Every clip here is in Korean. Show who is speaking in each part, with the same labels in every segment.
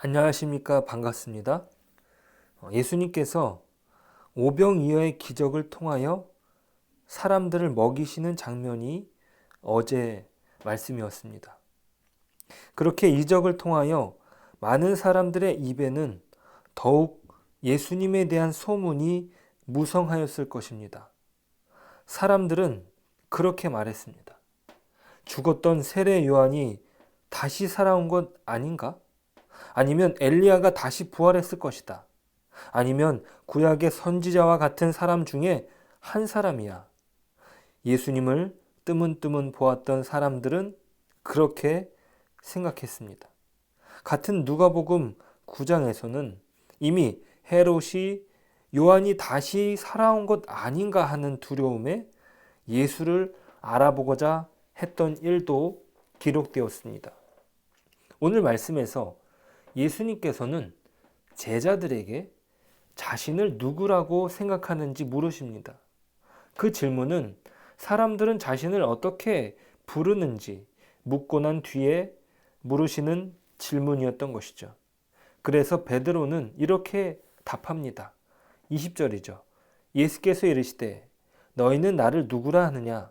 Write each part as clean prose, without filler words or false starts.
Speaker 1: 안녕하십니까. 반갑습니다. 예수님께서 오병이어의 기적을 통하여 사람들을 먹이시는 장면이 어제 말씀이었습니다. 그렇게 이적을 통하여 많은 사람들의 입에는 더욱 예수님에 대한 소문이 무성하였을 것입니다. 사람들은 그렇게 말했습니다. 죽었던 세례 요한이 다시 살아온 것 아닌가? 아니면 엘리야가 다시 부활했을 것이다. 아니면 구약의 선지자와 같은 사람 중에 한 사람이야. 예수님을 뜨문뜨문 보았던 사람들은 그렇게 생각했습니다. 같은 누가복음 9장에서는 이미 헤롯이 요한이 다시 살아온 것 아닌가 하는 두려움에 예수를 알아보고자 했던 일도 기록되었습니다. 오늘 말씀에서 예수님께서는 제자들에게 자신을 누구라고 생각하는지 물으십니다. 그 질문은 사람들은 자신을 어떻게 부르는지 묻고 난 뒤에 물으시는 질문이었던 것이죠. 그래서 베드로는 이렇게 답합니다. 20절이죠. 예수께서 이르시되 너희는 나를 누구라 하느냐?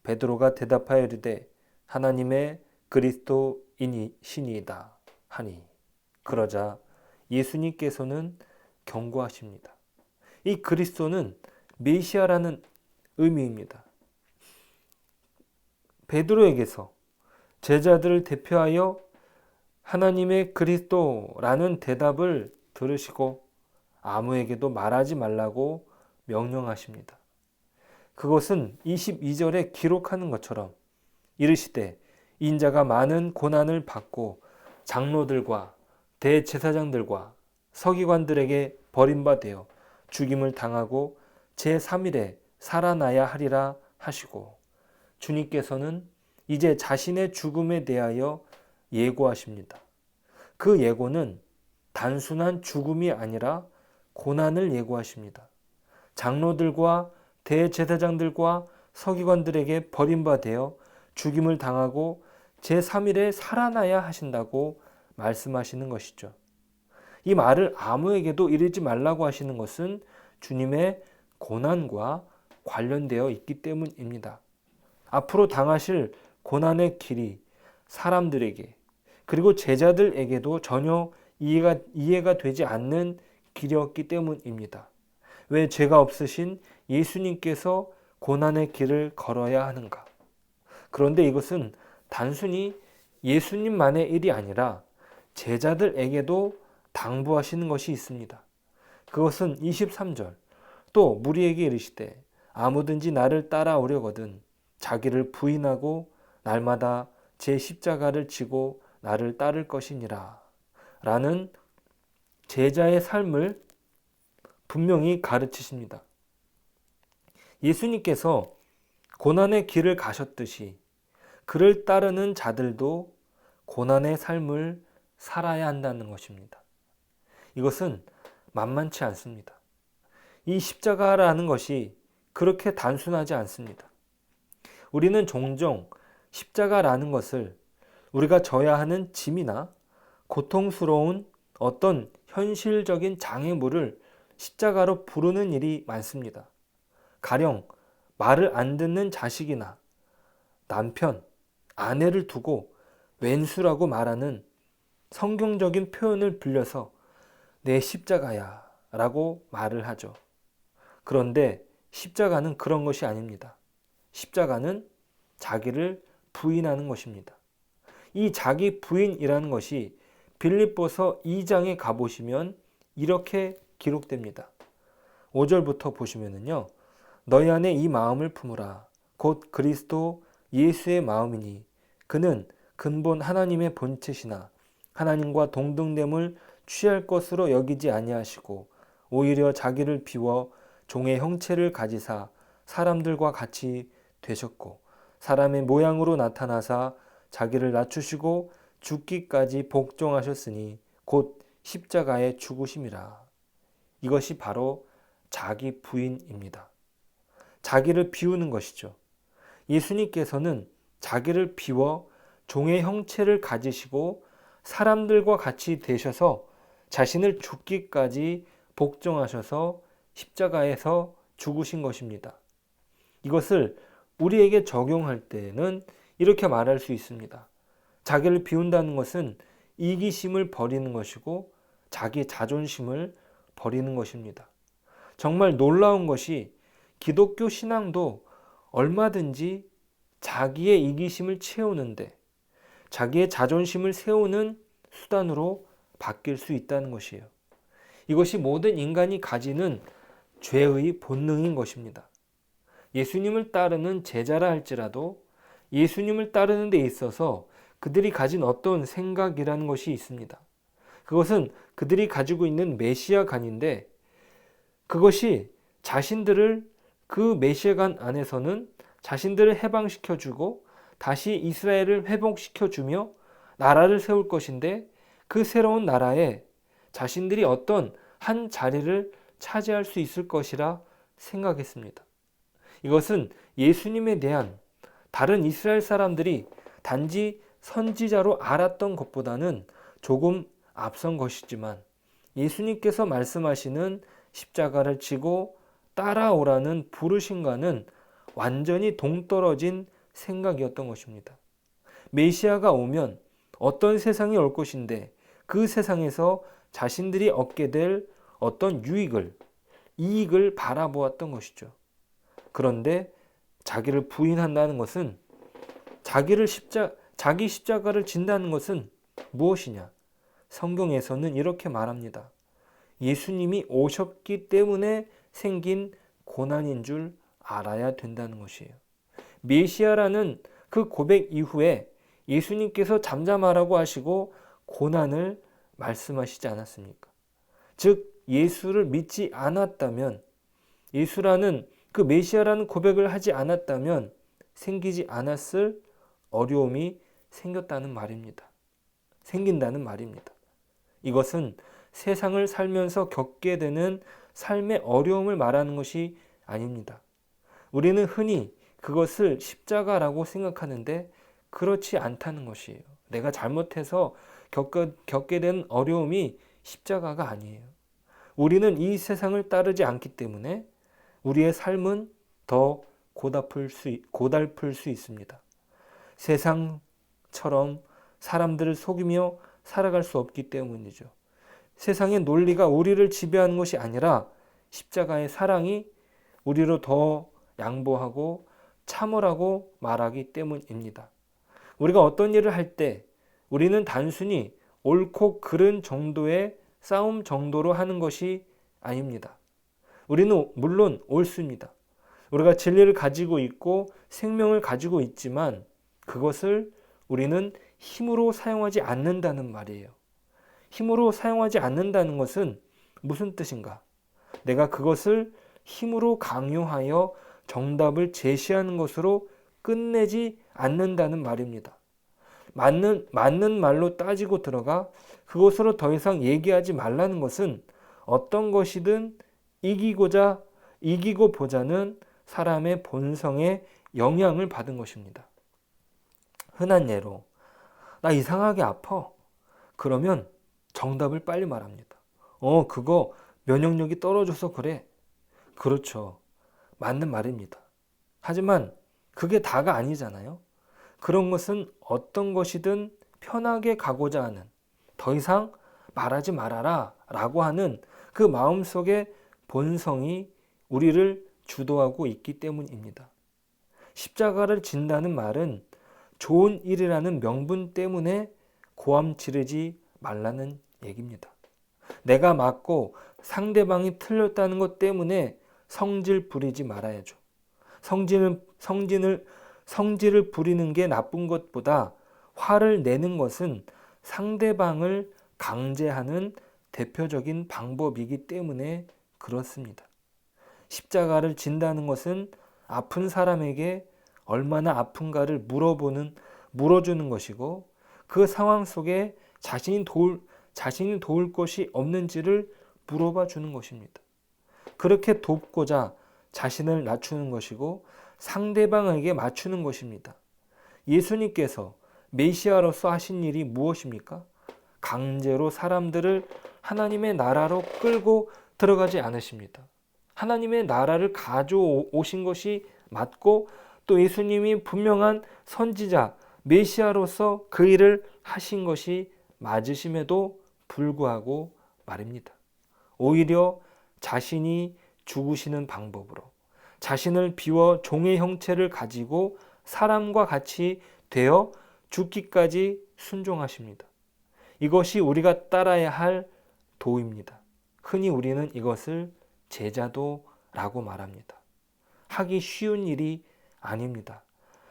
Speaker 1: 베드로가 대답하여 이르되 하나님의 그리스도이시니이다 하니. 그러자 예수님께서는 경고하십니다. 이 그리스도는 메시아라는 의미입니다. 베드로에게서 제자들을 대표하여 하나님의 그리스도라는 대답을 들으시고 아무에게도 말하지 말라고 명령하십니다. 그것은 22절에 기록하는 것처럼 이르시되 인자가 많은 고난을 받고 장로들과 대제사장들과 서기관들에게 버림받아 죽임을 당하고 제3일에 살아나야 하리라 하시고 주님께서는 이제 자신의 죽음에 대하여 예고하십니다. 그 예고는 단순한 죽음이 아니라 고난을 예고하십니다. 장로들과 대제사장들과 서기관들에게 버림받아 죽임을 당하고 제3일에 살아나야 하신다고 말씀하시는 것이죠. 이 말을 아무에게도 이르지 말라고 하시는 것은 주님의 고난과 관련되어 있기 때문입니다. 앞으로 당하실 고난의 길이 사람들에게 그리고 제자들에게도 전혀 이해가 되지 않는 길이었기 때문입니다. 왜 죄가 없으신 예수님께서 고난의 길을 걸어야 하는가? 그런데 이것은 단순히 예수님만의 일이 아니라 제자들에게도 당부하시는 것이 있습니다. 그것은 23절 또 무리에게 이르시되 아무든지 나를 따라오려거든 자기를 부인하고 날마다 제 십자가를 지고 나를 따를 것이니라 라는 제자의 삶을 분명히 가르치십니다. 예수님께서 고난의 길을 가셨듯이 그를 따르는 자들도 고난의 삶을 살아야 한다는 것입니다. 이것은 만만치 않습니다. 이 십자가라는 것이 그렇게 단순하지 않습니다. 우리는 종종 십자가라는 것을 우리가 져야 하는 짐이나 고통스러운 어떤 현실적인 장애물을 십자가로 부르는 일이 많습니다. 가령 말을 안 듣는 자식이나 남편, 아내를 두고 왼수라고 말하는 성경적인 표현을 빌려서 내 십자가야 라고 말을 하죠. 그런데 십자가는 그런 것이 아닙니다. 십자가는 자기를 부인하는 것입니다. 이 자기 부인이라는 것이 빌립보서 2장에 가보시면 이렇게 기록됩니다. 5절부터 보시면은요. 너희 안에 이 마음을 품으라. 곧 그리스도 예수의 마음이니 그는 근본 하나님의 본체시나 하나님과 동등됨을 취할 것으로 여기지 아니하시고 오히려 자기를 비워 종의 형체를 가지사 사람들과 같이 되셨고 사람의 모양으로 나타나사 자기를 낮추시고 죽기까지 복종하셨으니 곧 십자가의 죽으심이라. 이것이 바로 자기 부인입니다. 자기를 비우는 것이죠. 예수님께서는 자기를 비워 종의 형체를 가지시고 사람들과 같이 되셔서 자신을 죽기까지 복종하셔서 십자가에서 죽으신 것입니다. 이것을 우리에게 적용할 때는 이렇게 말할 수 있습니다. 자기를 비운다는 것은 이기심을 버리는 것이고 자기 자존심을 버리는 것입니다. 정말 놀라운 것이 기독교 신앙도 얼마든지 자기의 이기심을 채우는데 자기의 자존심을 세우는 수단으로 바뀔 수 있다는 것이에요. 이것이 모든 인간이 가지는 죄의 본능인 것입니다. 예수님을 따르는 제자라 할지라도 예수님을 따르는 데 있어서 그들이 가진 어떤 생각이라는 것이 있습니다. 그것은 그들이 가지고 있는 메시아관인데 그것이 자신들을 그 메시아관 안에서는 자신들을 해방시켜주고 다시 이스라엘을 회복시켜주며 나라를 세울 것인데 그 새로운 나라에 자신들이 어떤 한 자리를 차지할 수 있을 것이라 생각했습니다. 이것은 예수님에 대한 다른 이스라엘 사람들이 단지 선지자로 알았던 것보다는 조금 앞선 것이지만 예수님께서 말씀하시는 십자가를 지고 따라오라는 부르심과는 완전히 동떨어진 생각이었던 것입니다. 메시아가 오면 어떤 세상이 올 것인데 그 세상에서 자신들이 얻게 될 어떤 이익을 바라보았던 것이죠. 그런데 자기를 부인한다는 것은 자기 십자가를 진다는 것은 무엇이냐? 성경에서는 이렇게 말합니다. 예수님이 오셨기 때문에 생긴 고난인 줄 알아야 된다는 것이에요. 메시아라는 그 고백 이후에 예수님께서 잠잠하라고 하시고 고난을 말씀하시지 않았습니까? 즉 예수를 믿지 않았다면, 예수라는 그 메시아라는 고백을 하지 않았다면 생기지 않았을 어려움이 생긴다는 말입니다. 이것은 세상을 살면서 겪게 되는 삶의 어려움을 말하는 것이 아닙니다. 우리는 흔히 그것을 십자가라고 생각하는데 그렇지 않다는 것이에요. 내가 잘못해서 겪게 된 어려움이 십자가가 아니에요. 우리는 이 세상을 따르지 않기 때문에 우리의 삶은 더 고달플 수 있습니다. 세상처럼 사람들을 속이며 살아갈 수 없기 때문이죠. 세상의 논리가 우리를 지배하는 것이 아니라 십자가의 사랑이 우리로 더 양보하고 참으라고 말하기 때문입니다. 우리가 어떤 일을 할 때 우리는 단순히 옳고 그른 정도의 싸움 정도로 하는 것이 아닙니다. 우리는 물론 옳습니다. 우리가 진리를 가지고 있고 생명을 가지고 있지만 그것을 우리는 힘으로 사용하지 않는다는 말이에요. 힘으로 사용하지 않는다는 것은 무슨 뜻인가? 내가 그것을 힘으로 강요하여 정답을 제시하는 것으로 끝내지 않는다는 말입니다. 맞는 말로 따지고 들어가 그것으로 더 이상 얘기하지 말라는 것은 어떤 것이든 이기고 보자는 사람의 본성에 영향을 받은 것입니다. 흔한 예로 나 이상하게 아파. 그러면 정답을 빨리 말합니다. 그거 면역력이 떨어져서 그래. 그렇죠. 맞는 말입니다. 하지만 그게 다가 아니잖아요. 그런 것은 어떤 것이든 편하게 가고자 하는, 더 이상 말하지 말아라 라고 하는 그 마음속의 본성이 우리를 주도하고 있기 때문입니다. 십자가를 진다는 말은 좋은 일이라는 명분 때문에 고함 지르지 말라는 얘기입니다. 내가 맞고 상대방이 틀렸다는 것 때문에 성질 부리지 말아야죠. 성질을 부리는 게 나쁜 것보다 화를 내는 것은 상대방을 강제하는 대표적인 방법이기 때문에 그렇습니다. 십자가를 진다는 것은 아픈 사람에게 얼마나 아픈가를 물어주는 것이고 그 상황 속에 자신이 도울 것이 없는지를 물어봐 주는 것입니다. 그렇게 돕고자 자신을 낮추는 것이고 상대방에게 맞추는 것입니다. 예수님께서 메시아로서 하신 일이 무엇입니까? 강제로 사람들을 하나님의 나라로 끌고 들어가지 않으십니다. 하나님의 나라를 가져오신 것이 맞고 또 예수님이 분명한 선지자, 메시아로서 그 일을 하신 것이 맞으심에도 불구하고 말입니다. 오히려 자신이 죽으시는 방법으로 자신을 비워 종의 형체를 가지고 사람과 같이 되어 죽기까지 순종하십니다. 이것이 우리가 따라야 할 도입니다. 흔히 우리는 이것을 제자도라고 말합니다. 하기 쉬운 일이 아닙니다.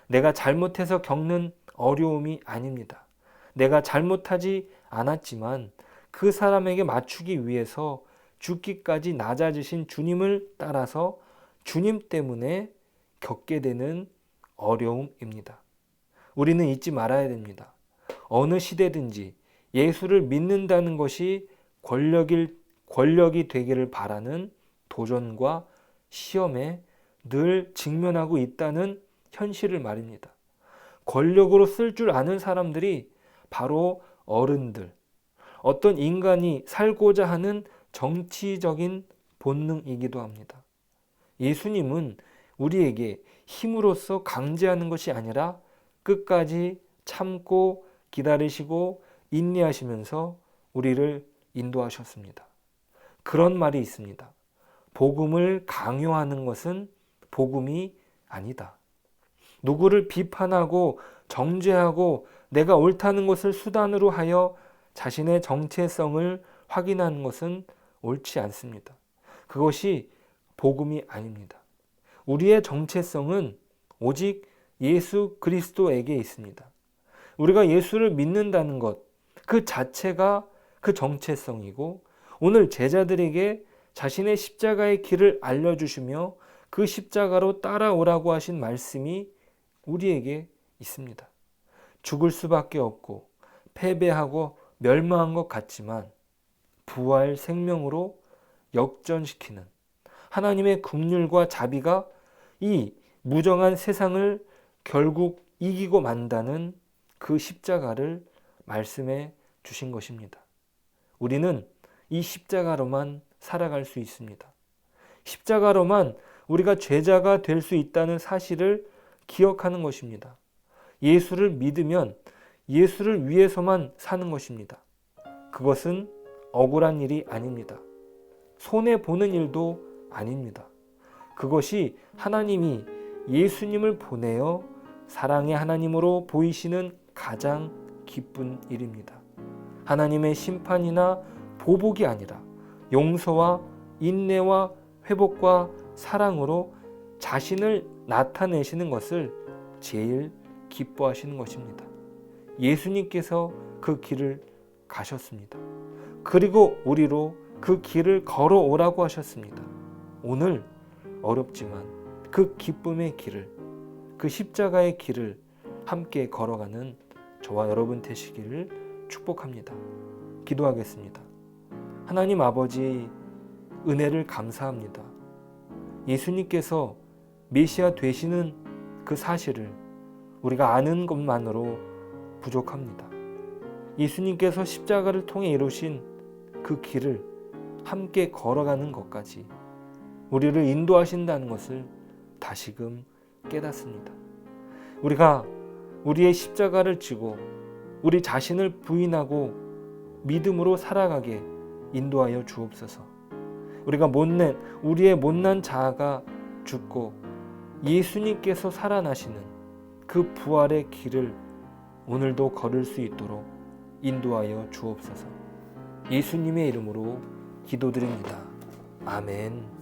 Speaker 1: 내가 잘못해서 겪는 어려움이 아닙니다. 내가 잘못하지 않았지만 그 사람에게 맞추기 위해서 죽기까지 낮아지신 주님을 따라서 주님 때문에 겪게 되는 어려움입니다. 우리는 잊지 말아야 됩니다. 어느 시대든지 예수를 믿는다는 것이 권력이 되기를 바라는 도전과 시험에 늘 직면하고 있다는 현실을 말입니다. 권력으로 쓸 줄 아는 사람들이 바로 어른들, 어떤 인간이 살고자 하는 정치적인 본능이기도 합니다. 예수님은 우리에게 힘으로써 강제하는 것이 아니라 끝까지 참고 기다리시고 인내하시면서 우리를 인도하셨습니다. 그런 말이 있습니다. 복음을 강요하는 것은 복음이 아니다. 누구를 비판하고 정죄하고 내가 옳다는 것을 수단으로 하여 자신의 정체성을 확인하는 것은 옳지 않습니다. 그것이 복음이 아닙니다. 우리의 정체성은 오직 예수 그리스도에게 있습니다. 우리가 예수를 믿는다는 것, 그 자체가 그 정체성이고 오늘 제자들에게 자신의 십자가의 길을 알려주시며 그 십자가로 따라오라고 하신 말씀이 우리에게 있습니다. 죽을 수밖에 없고 패배하고 멸망한 것 같지만 부활 생명으로 역전시키는 하나님의 긍휼과 자비가 이 무정한 세상을 결국 이기고 만다는 그 십자가를 말씀해 주신 것입니다. 우리는 이 십자가로만 살아갈 수 있습니다. 십자가로만 우리가 죄자가 될 수 있다는 사실을 기억하는 것입니다. 예수를 믿으면 예수를 위해서만 사는 것입니다. 그것은 억울한 일이 아닙니다. 손해보는 일도 아닙니다. 그것이 하나님이 예수님을 보내어 사랑의 하나님으로 보이시는 가장 기쁜 일입니다. 하나님의 심판이나 보복이 아니라 용서와 인내와 회복과 사랑으로 자신을 나타내시는 것을 제일 기뻐하시는 것입니다. 예수님께서 그 길을 가셨습니다. 그리고 우리로 그 길을 걸어오라고 하셨습니다. 오늘 어렵지만 그 기쁨의 길을, 그 십자가의 길을 함께 걸어가는 저와 여러분 되시기를 축복합니다. 기도하겠습니다. 하나님 아버지, 은혜를 감사합니다. 예수님께서 메시아 되시는 그 사실을 우리가 아는 것만으로 부족합니다. 예수님께서 십자가를 통해 이루신 그 길을 함께 걸어가는 것까지 우리를 인도하신다는 것을 다시금 깨닫습니다. 우리가 우리의 십자가를 지고 우리 자신을 부인하고 믿음으로 살아가게 인도하여 주옵소서. 우리의 못난 자아가 죽고 예수님께서 살아나시는 그 부활의 길을 오늘도 걸을 수 있도록 인도하여 주옵소서. 예수님의 이름으로 기도드립니다. 아멘.